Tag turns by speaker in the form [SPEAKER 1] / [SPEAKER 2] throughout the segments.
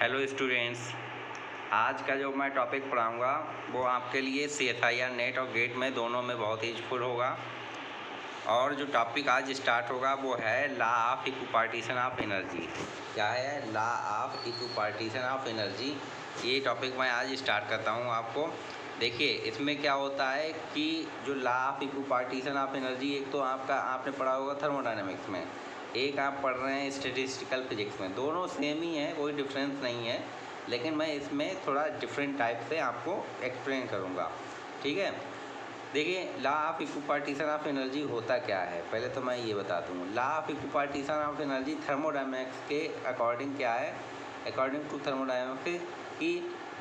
[SPEAKER 1] Hello students, आज का जो मैं टॉपिक पढ़ाऊँगा वो आपके लिए CSIR नेट और गेट में दोनों में बहुत ही यूजफुल होगा। और जो टॉपिक आज स्टार्ट होगा वो है law of equipartition of energy. क्या है? Law of equipartition of energy. ये टॉपिक मैं आज स्टार्ट करता हूँ आपको। देखिए, इसमें क्या होता है कि जो law of equipartition of energy, एक तो आपने पढ़ा होगा थर्मोडायनेमिक्स में, एक आप पढ़ रहे हैं स्टैटिस्टिकल फिजिक्स में। दोनों सेम ही है, कोई डिफरेंस नहीं है, लेकिन मैं इसमें थोड़ा डिफरेंट टाइप से आपको एक्सप्लेन करूँगा। ठीक है? देखिए, law of equipartition of energy होता क्या है, पहले तो मैं ये बता दूँ। Law of equipartition of energy thermodynamics के अकॉर्डिंग क्या है, अकॉर्डिंग टू थर्मोडायनेमिक्स की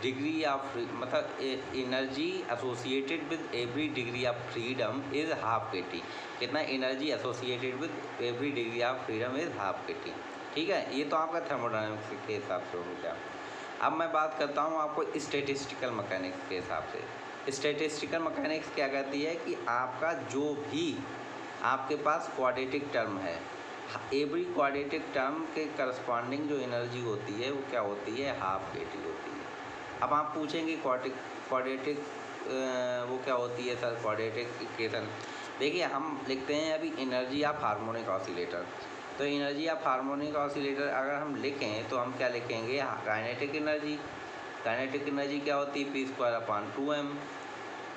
[SPEAKER 1] डिग्री ऑफ मतलब energy associated with every degree of freedom is half k T. कितना energy associated with every degree of freedom is half k T. ठीक है, ये तो आपका थर्मोडायनेमिक्स के हिसाब से हो गया। अब मैं बात करता हूँ आपको स्टैटिस्टिकल मैकेनिक्स के हिसाब से। स्टैटिस्टिकल मैकेनिक्स क्या कहती है कि आपका जो भी आपके पास क्वाड्रेटिक टर्म है, एवरी क्वाड्रेटिक टर्म के करस्पॉन्डिंग जो एनर्जी होती है वो क्या होती है, हाफ के टी होती है। अब आप पूछेंगे क्वाड्रेटिक वो क्या होती है सर, क्वाड्रेटिक इक्वेशन। देखिए, हम लिखते हैं अभी एनर्जी ऑफ हार्मोनिक ऑसिलेटर। तो एनर्जी ऑफ हार्मोनिक ऑसिलेटर अगर हम लिखें तो हम क्या लिखेंगे, काइनेटिक एनर्जी। काइनेटिक एनर्जी क्या होती है, P²/2m।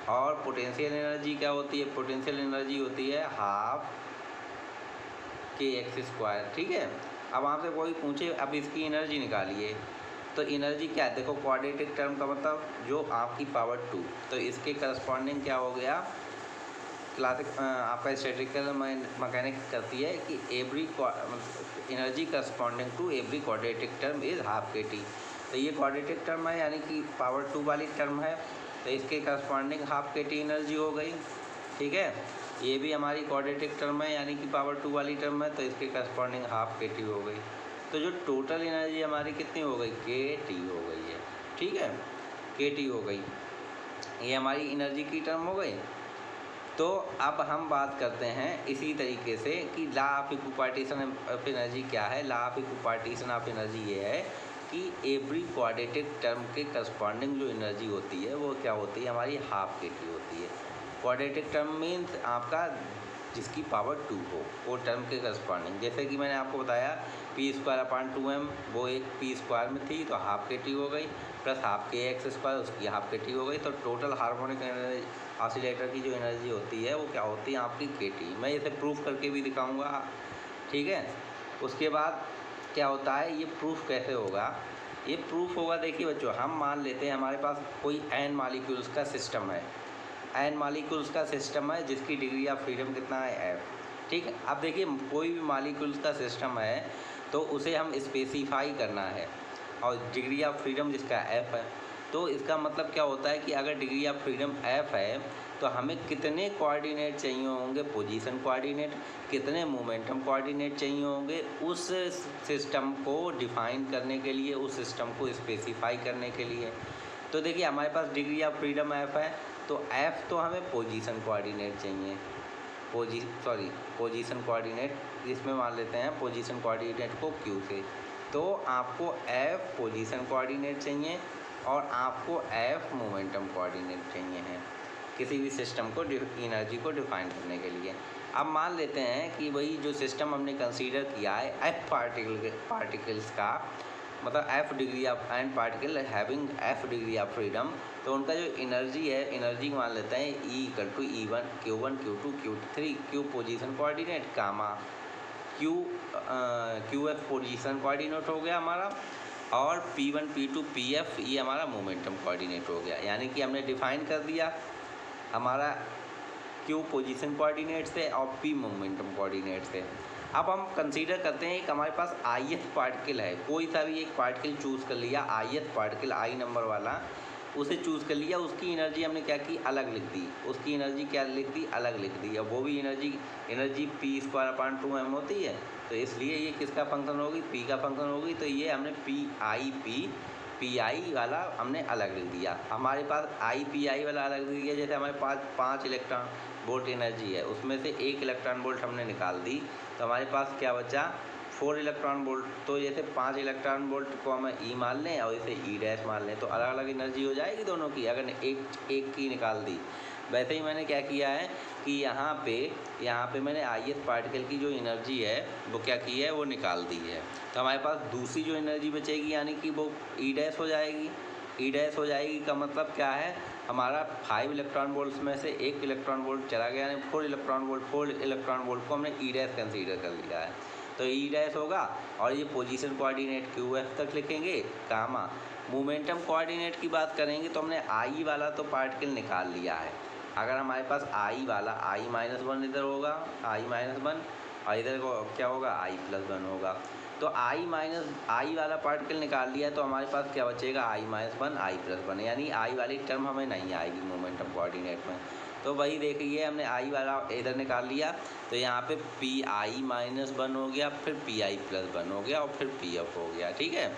[SPEAKER 1] और पोटेंशियल एनर्जी क्या होती है, पोटेंशियल एनर्जी होती है हाफ kx²। ठीक है? अब आपसे कोई पूछे अब इसकी एनर्जी निकालिए, तो एनर्जी क्या है, देखो क्वाड्रेटिक टर्म का मतलब जो आपकी पावर 2, तो इसके करस्पॉन्डिंग क्या हो गया, क्लासिक आपका स्टैटिस्टिकल मैकेनिक्स करती है कि every energy corresponding to every quadratic term is half k T. तो ये क्वाड्रेटिक टर्म है, यानी कि पावर 2 वाली टर्म है, तो इसके corresponding half k T energy हो गई। ठीक है, ये भी हमारी क्वाड्रेटिक टर्म है, यानी कि पावर 2 वाली टर्म है, तो इसके करस्पॉन्डिंग हाफ के टी हो गई। तो जो टोटल एनर्जी हमारी कितनी हो गई, के टी हो गई है। ठीक है, के टी हो गई, ये हमारी एनर्जी की टर्म हो गई। तो अब हम बात करते हैं इसी तरीके से कि law of equipartition of energy क्या है। Law of equipartition of energy ये है कि एवरी क्वाड्रेटिक टर्म के करस्पॉन्डिंग जो एनर्जी होती है वो क्या होती है, हमारी हाफ के टी होती है। क्वाड्रेटिक टर्म मीन्स आपका जिसकी पावर 2 हो, वो टर्म के करस्पॉन्डिंग। जैसे कि मैंने आपको बताया P²/2m, वो एक P² में थी तो हाफ के टी हो गई, प्लस हाफ kx², उसकी हाफ के टी हो गई। तो टोटल हार्मोनिक ऑसिलेटर की जो एनर्जी होती है वो क्या होती है, आपकी के टी। मैं इसे प्रूफ करके भी दिखाऊंगा। ठीक है, उसके बाद क्या होता है, ये प्रूफ कैसे होगा, ये प्रूफ होगा, देखिए बच्चों, हम मान लेते हैं हमारे पास कोई n मॉलिक्यूल्स का सिस्टम है, n मॉलिक्यूल्स का सिस्टम है जिसकी डिग्री ऑफ फ्रीडम कितना है, f। ठीक है, अब देखिए कोई भी मॉलिक्यूल्स का सिस्टम है तो उसे हम स्पेसिफाई करना है, और डिग्री ऑफ फ्रीडम जिसका f है, तो इसका मतलब क्या होता है कि अगर डिग्री ऑफ फ्रीडम f है तो हमें कितने कोऑर्डिनेट चाहिए होंगे, पोजीशन कोऑर्डिनेट, कितने मोमेंटम कोऑर्डिनेट चाहिए होंगे उस सिस्टम को डिफाइन करने के लिए, उस सिस्टम को स्पेसिफाई करने के लिए। तो देखिए, हमारे पास डिग्री ऑफ फ्रीडम f है, तो f तो हमें पोजीशन कोऑर्डिनेट चाहिए, पोजीशन कोऑर्डिनेट, इसमें मान लेते हैं पोजीशन कोऑर्डिनेट को q से। तो आपको f पोजीशन कोऑर्डिनेट चाहिए और आपको f मोमेंटम कोऑर्डिनेट चाहिए है किसी भी सिस्टम को एनर्जी को डिफाइन करने के लिए। अब मान लेते हैं कि वही जो सिस्टम हमने कंसीडर किया है f पार्टिकल्स का, मतलब f degree of and particle having f degree of freedom, तो उनका जो एनर्जी है, एनर्जी मान लेते हैं E=E1 Q1 Q2 Q3, Q position coordinate, comma QF position coordinate हो गया हमारा, और P1 P2 PF ये हमारा मोमेंटम कोऑर्डिनेट हो गया। यानी कि हमने डिफाइन कर दिया हमारा Q पोजीशन कोऑर्डिनेट से और P मोमेंटम कोऑर्डिनेट से। अब हम कंसीडर करते हैं कि हमारे पास ith पार्टिकल है, कोई सा भी एक पार्टिकल चूज़ कर लिया, ith पार्टिकल I नंबर वाला, उसे चूज़ कर लिया, उसकी एनर्जी हमने क्या की, अलग लिख दी, उसकी एनर्जी क्या लिख दी, अलग लिख दी। अब वो भी एनर्जी P²/2m होती है, तो इसलिए ये किसका फंक्शन होगी, P का फंक्शन होगी। तो ये हमने PI वाला हमने अलग लिख दिया। हमारे पास IPI वाला अलग लिख दिया। जैसे हमारे पास 5 इलेक्ट्रॉन वोल्ट एनर्जी है, उसमें से 1 इलेक्ट्रॉन वोल्ट हमने निकाल दी, तो हमारे पास क्या बचा, 4 इलेक्ट्रॉन वोल्ट, तो जैसे 5 इलेक्ट्रॉन वोल्ट को हम ई मान लें और इसे ई डैश मान लें, तो अलग अलग एनर्जी हो जाएगी दोनों की, अगर एक की निकाल दी। वैसे ही मैंने क्या किया है कि यहाँ पे मैंने ith पार्टिकल की जो एनर्जी है वो क्या की है, वो निकाल दी है। तो हमारे पास दूसरी जो एनर्जी बचेगी यानी कि वो ई डैश हो जाएगी। ई डैश हो जाएगी का मतलब क्या है, हमारा 5 इलेक्ट्रॉन वोल्ट्स में से 1 इलेक्ट्रॉन वोल्ट चला गया, यानी 4 इलेक्ट्रॉन वोल्ट को हमने ई डैश कंसीडर कर लिया है। तो ई डैश होगा और ये पोजीशन कोऑर्डिनेट QF तक लिखेंगे, कामा मोमेंटम कोऑर्डिनेट की बात करेंगे तो हमने आई वाला तो पार्टिकल निकाल लिया है। अगर हमारे पास आई वाला I-1 इधर होगा, I-1 और इधर को क्या होगा, I+1 होगा। तो आई वाला पार्टिकल निकाल लिया तो हमारे पास क्या बचेगा, I-1 I+1, यानी आई वाली टर्म हमें नहीं आएगी मोमेंटम कोऑर्डिनेट में। तो वही देखिए हमने आई वाला इधर निकाल लिया, तो यहाँ पे Pi-1 हो गया, फिर Pi+1 हो गया और फिर Pf हो गया। ठीक है,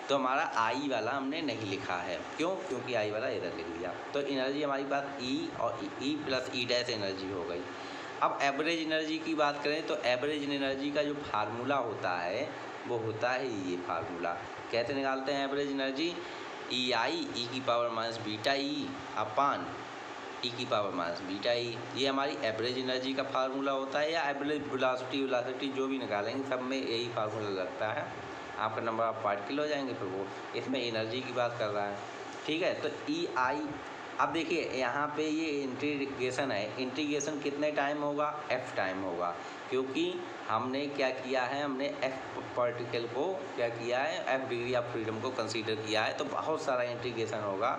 [SPEAKER 1] तो हमारा आई वाला हमने नहीं लिखा है, क्यों, क्योंकि आई वाला इधर लिख दिया। तो एनर्जी हमारी पास ई और ई प्लस ई डैश एनर्जी हो गई। अब एवरेज एनर्जी की बात करें तो एवरेज एनर्जी का जो फार्मूला होता है वो होता है ये फार्मूला। कैसे निकालते हैं एवरेज एनर्जी, EI e⁻βE अपान e⁻βE, ये हमारी एवरेज एनर्जी का फार्मूला होता है, या एवरेज वेलोसिटी जो भी निकालेंगे सब में यही फार्मूला लगता है। आपका नंबर ऑफ पार्टिकल हो जाएंगे, फिर वो इसमें एनर्जी की बात कर रहा है। ठीक है, तो EI, अब देखिए यहाँ पे ये इंटीग्रेशन है, इंटीग्रेशन कितने टाइम होगा, F टाइम होगा, क्योंकि हमने क्या किया है, हमने F पार्टिकल को क्या किया है, F डिग्री ऑफ फ्रीडम को कंसीडर किया है। तो बहुत सारा इंटीग्रेशन होगा,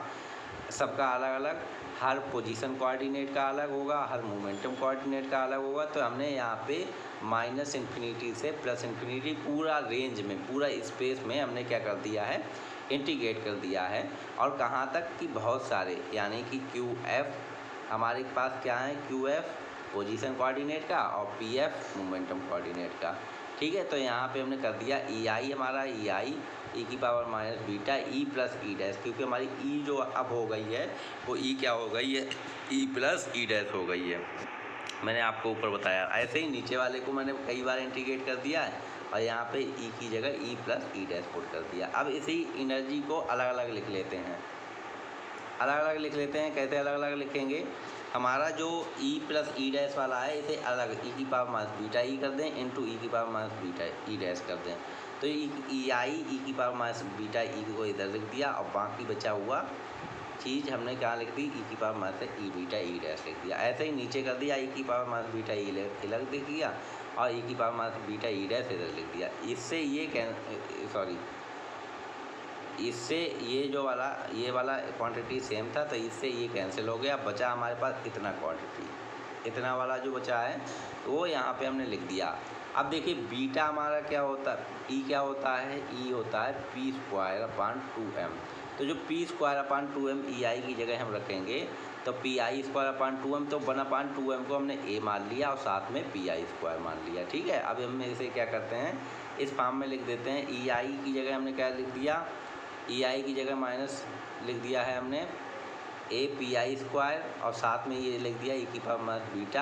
[SPEAKER 1] सबका अलग अलग, हर पोजीशन कोऑर्डिनेट का अलग होगा, हर मोमेंटम कोऑर्डिनेट का अलग होगा। तो हमने यहाँ पे -∞ से +∞ पूरा रेंज में, पूरा स्पेस में हमने क्या कर दिया है, इंटीग्रेट कर दिया है। और कहाँ तक कि बहुत सारे, यानी कि QF हमारे पास क्या है, QF पोजीशन कोऑर्डिनेट का और PF मोमेंटम कोऑर्डिनेट का। ठीक है, तो यहाँ पे हमने कर दिया EI, हमारा EI e⁻β E प्लस ई डैश, क्योंकि हमारी E जो अब हो गई है वो E क्या हो गई है, E प्लस ई डैश हो गई है। मैंने आपको ऊपर बताया, ऐसे ही नीचे वाले को मैंने कई बार इंटीग्रेट कर दिया है और यहाँ पे E की जगह E प्लस ई डैश पुट कर दिया। अब इसी एनर्जी को अलग अलग लिख लेते हैं, कैसे अलग अलग लिखेंगे, हमारा जो E प्लस ई डैश वाला है इसे अलग e⁻βE कर दें इंटू e⁻βE डैश कर दें। तो EI e⁻βE को इधर लिख दिया और बाकी बचा हुआ चीज़ हमने क्या लिख दी, e⁻eβE डैश लिख दिया। ऐसे ही नीचे कर दिया e⁻βE अलग लिख दिया और e⁻βE डैश इधर लिख दिया। इससे ये जो वाला ये वाला क्वांटिटी सेम था, तो इससे ये कैंसिल हो गया, बचा हमारे पास इतना क्वांटिटी, इतना वाला जो बचा है तो वो यहाँ पे हमने लिख दिया। अब देखिए बीटा हमारा क्या होता है, E क्या होता है, E होता है P²/2m। तो जो P²/2m EI की जगह हम रखेंगे तो PI²/2m, तो 1/2m को हमने A मान लिया और साथ में PI² मान लिया। ठीक है, अब हम इसे क्या करते हैं, इस फॉर्म में लिख देते हैं। EI की जगह हमने क्या लिख दिया, EI की जगह माइनस लिख दिया है हमने API² और साथ में ये लिख दिया e⁻β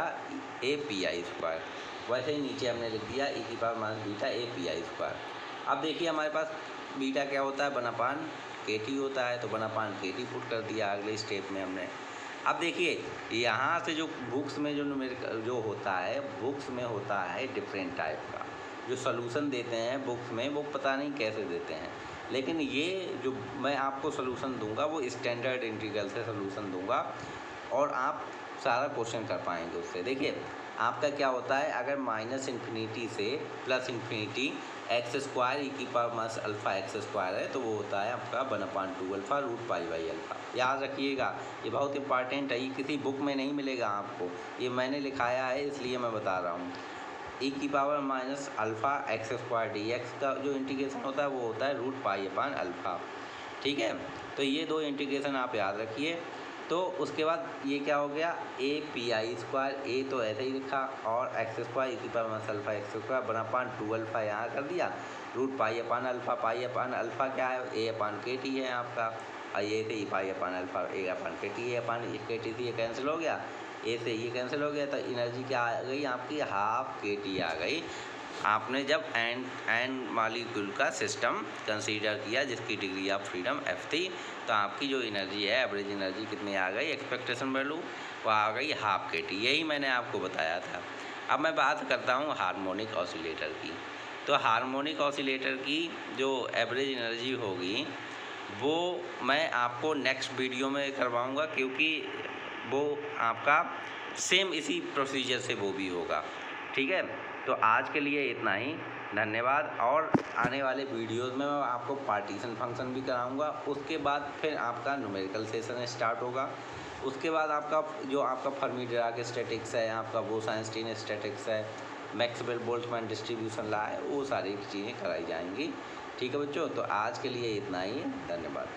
[SPEAKER 1] API²। वैसे ही नीचे हमने लिख दिया e⁻β API²। अब देखिए हमारे पास बीटा क्या होता है, 1/kT होता है, तो 1/kT पुट कर दिया अगले स्टेप में हमने। अब देखिए यहाँ से जो बुक्स में जो होता है, बुक्स में होता है डिफरेंट टाइप का, जो सॉल्यूशन देते हैं बुक्स में वो पता नहीं कैसे देते हैं, लेकिन ये जो मैं आपको सॉल्यूशन दूंगा वो स्टैंडर्ड इंटीग्रल से सॉल्यूशन दूंगा और आप सारा क्वेश्चन कर पाएंगे उससे। देखिए आपका क्या होता है, अगर -∞ से +∞ x² e⁻α है तो वो होता है आपका 1/2α √π/α। याद रखिएगा, ये बहुत इंपॉर्टेंट है, ये किसी बुक में नहीं मिलेगा आपको, ये मैंने लिखाया है इसलिए मैं बता रहा हूँ। e⁻α x² का जो इंटीग्रेशन होता है वो होता है √π/α। ठीक है, तो ये दो इंटीग्रेशन आप याद रखिए। तो उसके बाद ये क्या हो गया, API², A तो ऐसे ही लिखा और x² e⁻α x² 1/2α यहाँ कर दिया, √π/α क्या है, A/kT है आपका, और ये से π/α A/kT है, kT से ये कैंसिल हो गया, A से ये कैंसिल हो गया, तो एनर्जी क्या आ गई आपकी, ½ kT आ गई आपने जब एन मॉलिक्यूल का सिस्टम कंसीडर किया जिसकी डिग्री ऑफ फ्रीडम F थी, तो आपकी जो एनर्जी है एवरेज एनर्जी कितनी आ गई, एक्सपेक्टेशन वैल्यू वो आ गई ½ kT। यही मैंने आपको बताया था। अब मैं बात करता हूँ हार्मोनिक ऑसिलेटर की। तो हार्मोनिक ऑसिलेटर की जो एवरेज एनर्जी होगी वो मैं आपको नेक्स्ट वीडियो में करवाऊँगा, क्योंकि वो आपका सेम इसी प्रोसीजर से वो भी होगा। ठीक है, तो आज के लिए इतना ही, धन्यवाद। और आने वाले वीडियोस में मैं आपको पार्टीशन फंक्शन भी कराऊंगा। उसके बाद फिर आपका न्यूमेरिकल सेशन स्टार्ट होगा। उसके बाद आपका जो आपका फर्मी-डिराक स्टैटिक्स है, आपका बोस-आइंस्टीन स्टैटिक्स है, मैक्सवेल-बोल्ट्जमैन डिस्ट्रीब्यूशन लॉ है, वो सारी चीज़ें कराई जाएंगी। ठीक है बच्चों, तो आज के लिए इतना ही, धन्यवाद।